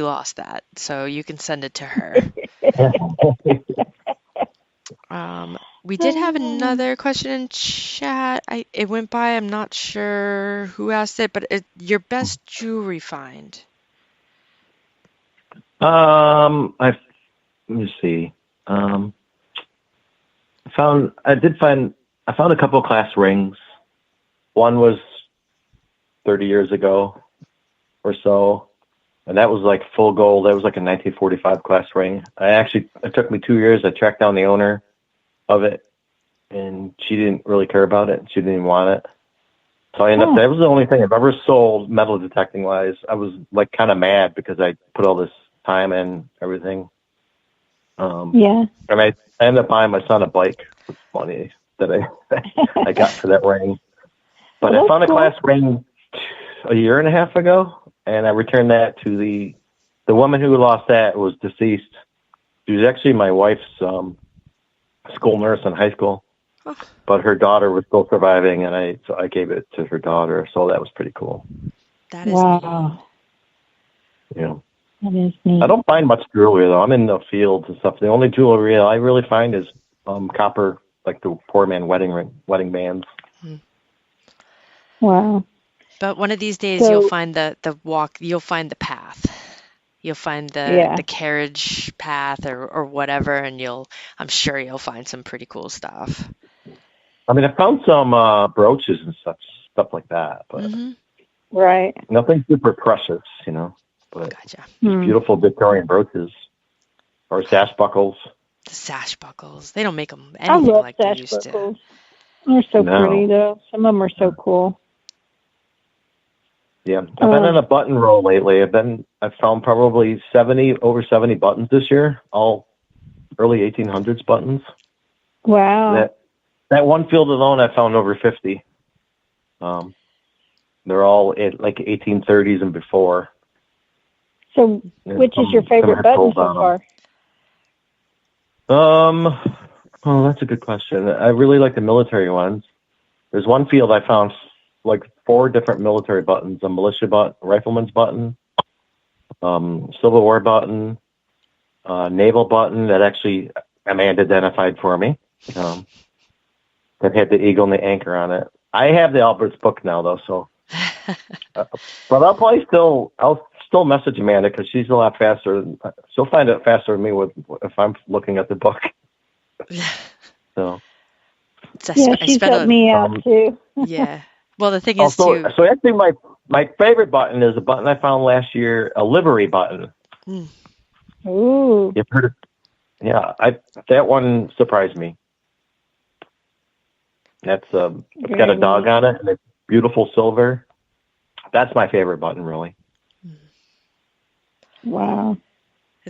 lost that, so you can send it to her. We did have another question in chat. It went by. I'm not sure who asked it, but your best jewelry find. Let me see. I found a couple of class rings. One was 30 years ago or so, and that was like full gold. That was like a 1945 class ring. It took me 2 years. I tracked down the owner of it, and she didn't really care about it. She didn't even want it. So I ended up, that was the only thing I've ever sold metal detecting wise. I was like kind of mad because I put all this time in everything. And I ended up buying my son a bike with money that I got for that ring. But I found a class ring a year and a half ago, and I returned that to the woman who lost that was deceased. She was actually my wife's school nurse in high school, but her daughter was still surviving, and so I gave it to her daughter. So that was pretty cool. That is neat. Yeah. That is neat. I don't find much jewelry though. I'm in the fields and stuff. The only jewelry I really find is copper, like the poor man wedding bands. Wow. But one of these days you'll find the walk. You'll find the path. You'll find the carriage path or whatever, and I'm sure you'll find some pretty cool stuff. I mean, I found some brooches and stuff like that, but nothing super precious, But gotcha. Beautiful Victorian brooches or sash buckles. The sash buckles. They don't make them anything like they used to. They're so pretty, though. Some of them are so cool. Yeah, I've been on a button roll lately. I've found probably over 70 buttons this year, all early 1800s buttons. Wow. That one field alone, I found over 50. They're all like 1830s and before. So, which is your favorite button so far? Oh, that's a good question. I really like the military ones. There's one field I found like 4 different military buttons: a militia button, rifleman's button, Civil War button, naval button that actually Amanda identified for me. That had the eagle and the anchor on it. I have the Albert's book now, though, so. But I'll still message Amanda because she's a lot faster. She'll find it faster than me if I'm looking at the book. So. She's helped me out too. Yeah. Well, the thing is, so actually, my favorite button is a button I found last year, a livery button. Ooh. You've heard of? Yeah, that one surprised me. That's it's got a dog on it, and it's beautiful silver. That's my favorite button, really. Wow.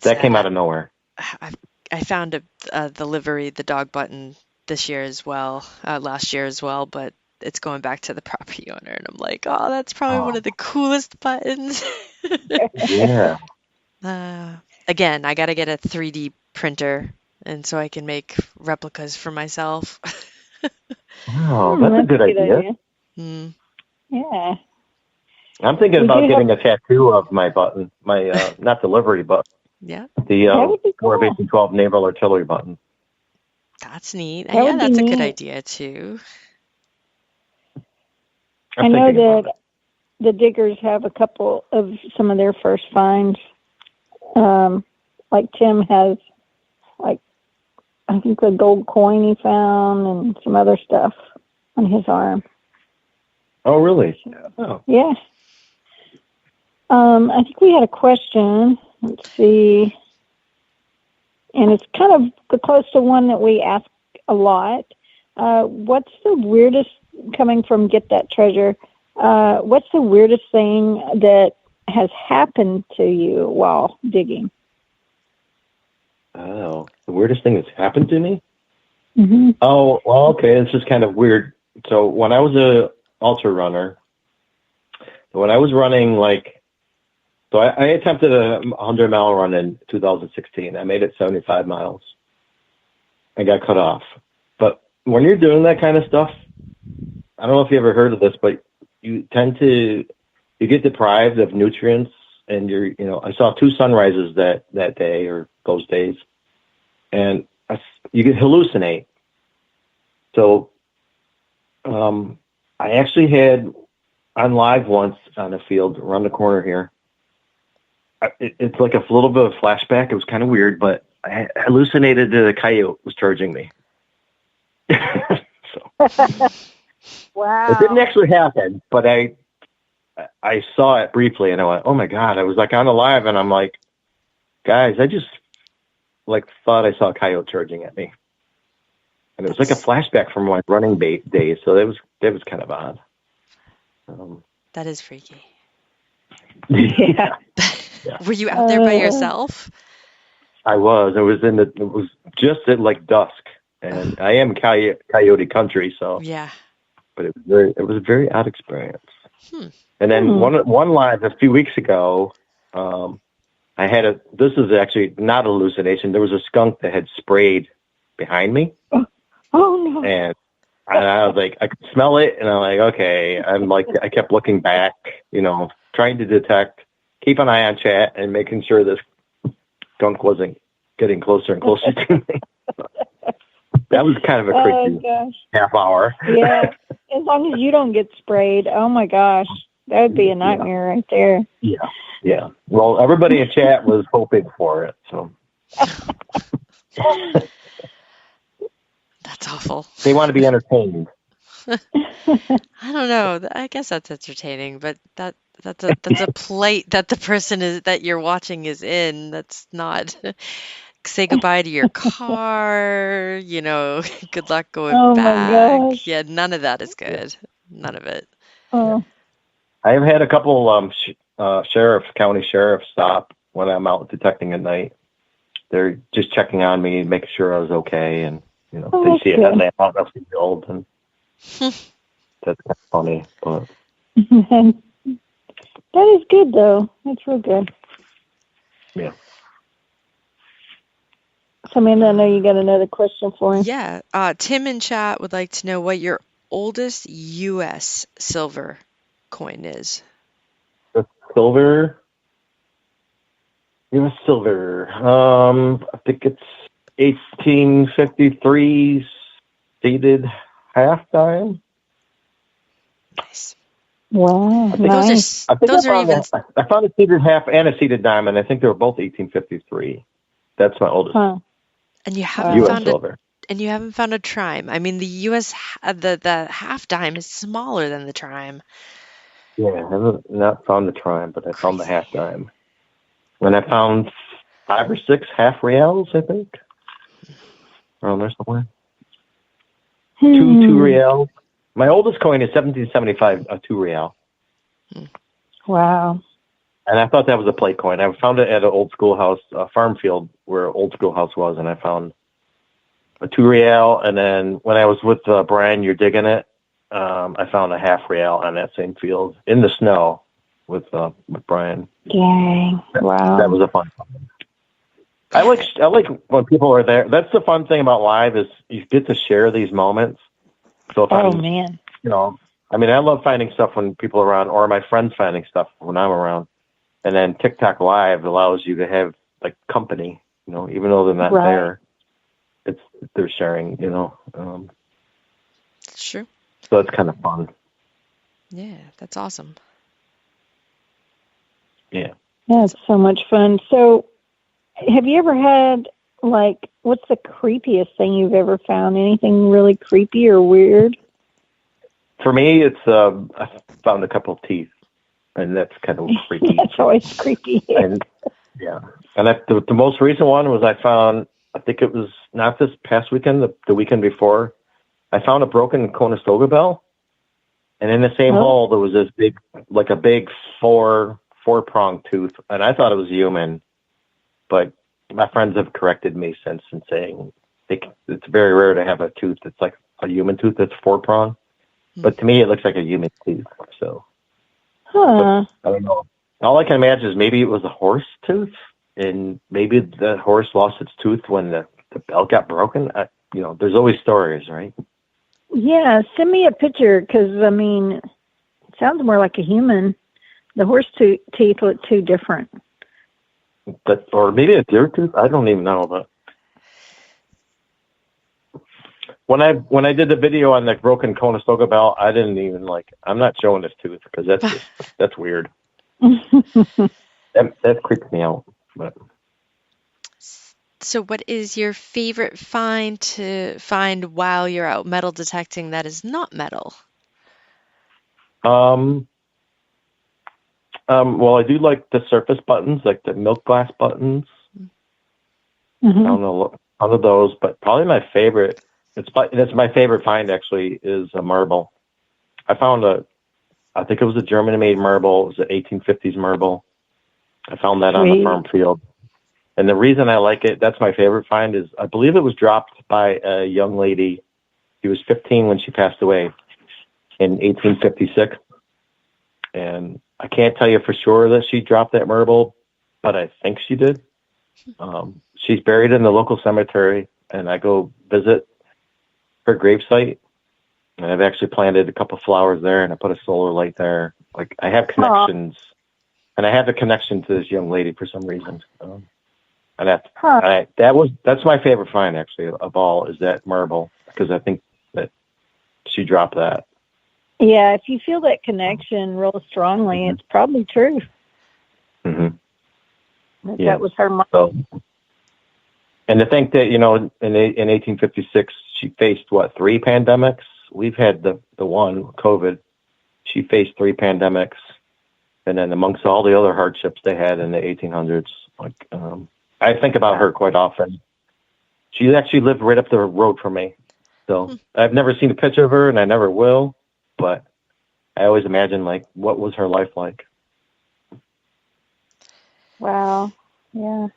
That came out of nowhere. I found the livery, the dog button this year as well, last year as well, but it's going back to the property owner, and I'm like, oh, that's probably one of the coolest buttons. Yeah. Again, I got to get a 3D printer, and so I can make replicas for myself. Oh, that's a good idea. Yeah. I'm thinking about getting a tattoo of my button, not the livery, but the 4/1812 Naval Artillery button. That's neat. That's a good idea too. I know that the diggers have a couple of some of their first finds. Like Tim has, I think a gold coin he found and some other stuff on his arm. Oh, really? Oh. Yeah. I think we had a question. Let's see. And it's kind of close to one that we ask a lot. What's the weirdest, coming from Get That Treasure, what's the weirdest thing that has happened to you while digging? Oh, the weirdest thing that's happened to me? Mm-hmm. Oh, well, okay. This is kind of weird. So when I was a ultra runner, when I was running I attempted a 100-mile run in 2016. I made it 75 miles. I got cut off. But when you're doing that kind of stuff, I don't know if you ever heard of this, but you get deprived of nutrients and I saw 2 sunrises that day or those days, and you can hallucinate. So, I actually had on live once on a field around the corner here. It's like a little bit of flashback. It was kind of weird, but I hallucinated that a coyote was charging me. So. Wow. It didn't actually happen, but I saw it briefly, and I went, "Oh my god!" I was like on the live, and I'm like, "Guys, I just like thought I saw a coyote charging at me," and it was like a flashback from my running days. So that was kind of odd. That is freaky. Yeah. Were you out there by yourself? I was. It was just at like dusk, and I am coyote country, so yeah. But it was a very odd experience. And then Hmm. one live a few weeks ago, I had this is actually not a hallucination. There was a skunk that had sprayed behind me. Oh no. And I was like, I could smell it, and I'm like, okay. I kept looking back, trying to keep an eye on chat and making sure this skunk wasn't getting closer and closer to me. That was kind of a creepy half hour. Yeah. As long as you don't get sprayed, oh my gosh, that would be a nightmare right there. Yeah. Yeah. Well, everybody in chat was hoping for it, so. That's awful. They want to be entertained. I don't know. I guess that's entertaining, but that's a plight that the person that you're watching is in. That's not. Say goodbye to your car. Good luck going back. My gosh. Yeah, none of that is good. None of it. Oh. I've had a couple county sheriffs stop when I'm out detecting at night. They're just checking on me, making sure I was okay, and they see it at night out in the field, and that's kind of funny. But that is good, though. That's real good. Yeah. So, Amanda, I know you got another question for him. Yeah. Tim in chat would like to know what your oldest U.S. silver coin is. The silver. U.S. silver. I think it's 1853 seated half dime. Nice. Wow, nice. I found a seated half and a seated diamond. I think they were both 1853. That's my oldest. Huh. And you haven't found silver. And you haven't found a trime. I mean, the U.S. the half dime is smaller than the trime. Yeah, I haven't not found the trime, but I found the half dime. And I found 5 or 6 half reals, I think, around there somewhere. 2 reals. My oldest coin is 1775, a 2 real. Wow. And I thought that was a plate coin. I found it at an old schoolhouse, farm field where old schoolhouse was, and I found a 2 real. And then when I was with Brian, you're digging it, I found a half real on that same field in the snow with Brian. Dang! Wow. That was a fun time. I like when people are there. That's the fun thing about live is you get to share these moments. So if man. I love finding stuff when people are around, or my friends finding stuff when I'm around. And then TikTok Live allows you to have like company, even though they're not there. They're sharing, That's true. So it's kind of fun. Yeah, that's awesome. Yeah. That's so much fun. So, have you ever had what's the creepiest thing you've ever found? Anything really creepy or weird? For me, it's I found a couple of teeth, and that's kind of creepy. That's always creepy. And the most recent one was I found. I think it was not this past weekend, the weekend before. I found a broken Conestoga bell, and in the same hole there was this big 4-pronged tooth, and I thought it was human, but my friends have corrected me since and saying it's very rare to have a tooth that's like a human tooth that's 4-pronged. But to me, it looks like a human tooth. So, I don't know. All I can imagine is maybe it was a horse tooth, and maybe the horse lost its tooth when the bell got broken. There's always stories, right? Yeah, send me a picture because it sounds more like a human The horse teeth look too different. Or maybe a deer tooth. I don't even know, but when I did the video on the broken Conestoga bell, I didn't even I'm not showing this tooth because that's weird. that creeps me out. But So what is your favorite find to find while you're out metal detecting that is not metal? Well, I do like the surface buttons, like the milk glass buttons. I don't know one of those, but probably my favorite. It's my favorite find actually is a marble. I found I think it was a German-made marble. It was an 1850s marble. I found that on the farm field. And the reason I like it, that's my favorite find, is I believe it was dropped by a young lady. She was 15 when she passed away in 1856. And I can't tell you for sure that she dropped that marble, but I think she did. She's buried in the local cemetery, and I go visit her gravesite. And I've actually planted a couple flowers there, and I put a solar light there. I have connections, and I have a connection to this young lady for some reason. And that's my favorite find actually of all, is that marble, because I think that she dropped that. Yeah, if you feel that connection real strongly, it's probably true. That was her marble. So, and to think that, in 1856 she faced 3 pandemics. We've had the one, COVID. She faced 3 pandemics, and then amongst all the other hardships they had in the 1800s, I think about her quite often. She actually lived right up the road from me. So I've never seen a picture of her, and I never will, but I always imagine, what was her life like? Wow. Yeah.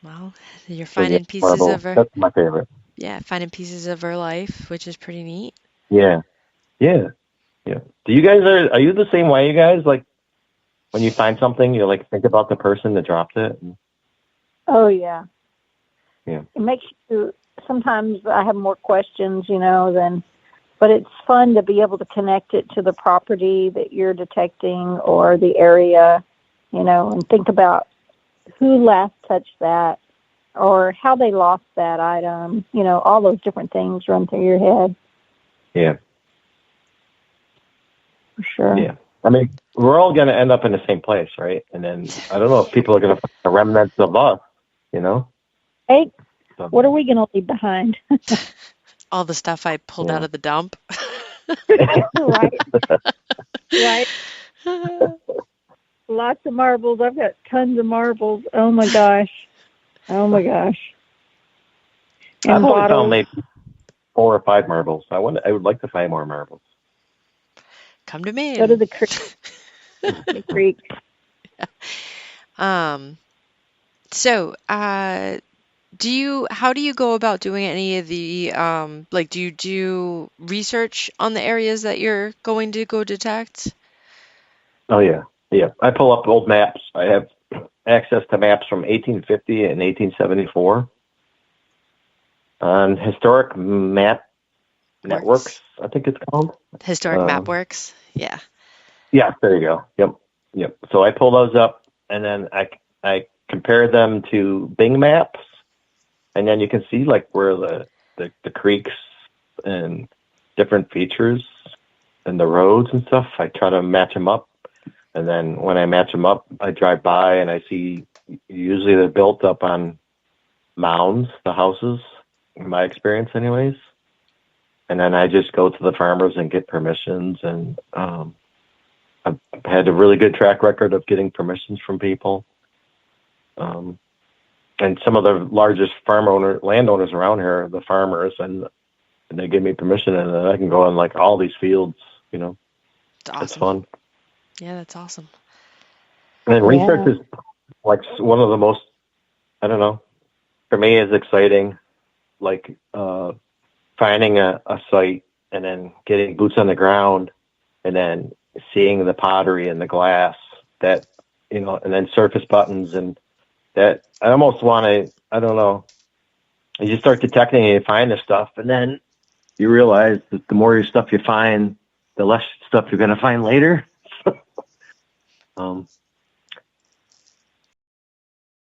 Well, you're finding pieces of her. That's my favorite. Yeah, finding pieces of her life, which is pretty neat. Yeah. Do you guys, are you the same way, you guys? When you find something, you think about the person that dropped it? Oh, yeah. Yeah. It makes you, sometimes I have more questions, but it's fun to be able to connect it to the property that you're detecting or the area, and think about who last touched that or how they lost that item. All those different things run through your head. Yeah. For sure. Yeah. I mean, we're all going to end up in the same place, right? And then I don't know if people are going to find the remnants of us, Hey, what are we going to leave behind? All the stuff I pulled out of the dump. Right. Lots of marbles. I've got tons of marbles. Oh my gosh. And I've only bottles. found maybe 4 or 5 marbles. I would like to find more marbles. Come to me. Go to the creek. The creek. So, how do you go about doing any of the, do you do research on the areas that you're going to go detect? Oh, yeah. Yeah. I pull up old maps. I have access to maps from 1850 and 1874 on historic map networks, I think it's called. Historic MapWorks. Yeah. Yeah, there you go. Yep. So I pull those up, and then I compare them to Bing Maps, and then you can see where the creeks and different features and the roads and stuff. I try to match them up, and then when I match them up, I drive by and I see usually they're built up on mounds, the houses, in my experience anyways. And then I just go to the farmers and get permissions, and I've had a really good track record of getting permissions from people. And some of the largest landowners around here are the farmers, and they give me permission, and then I can go on all these fields, It's awesome. It's fun. Yeah, that's awesome. And research is one of the most, I don't know, for me is exciting, finding a site and then getting boots on the ground and then seeing the pottery and the glass that, and then surface buttons, and that I almost want to, I don't know, you start detecting and you find this stuff, and then you realize that the more stuff you find, the less stuff you're going to find later. Um,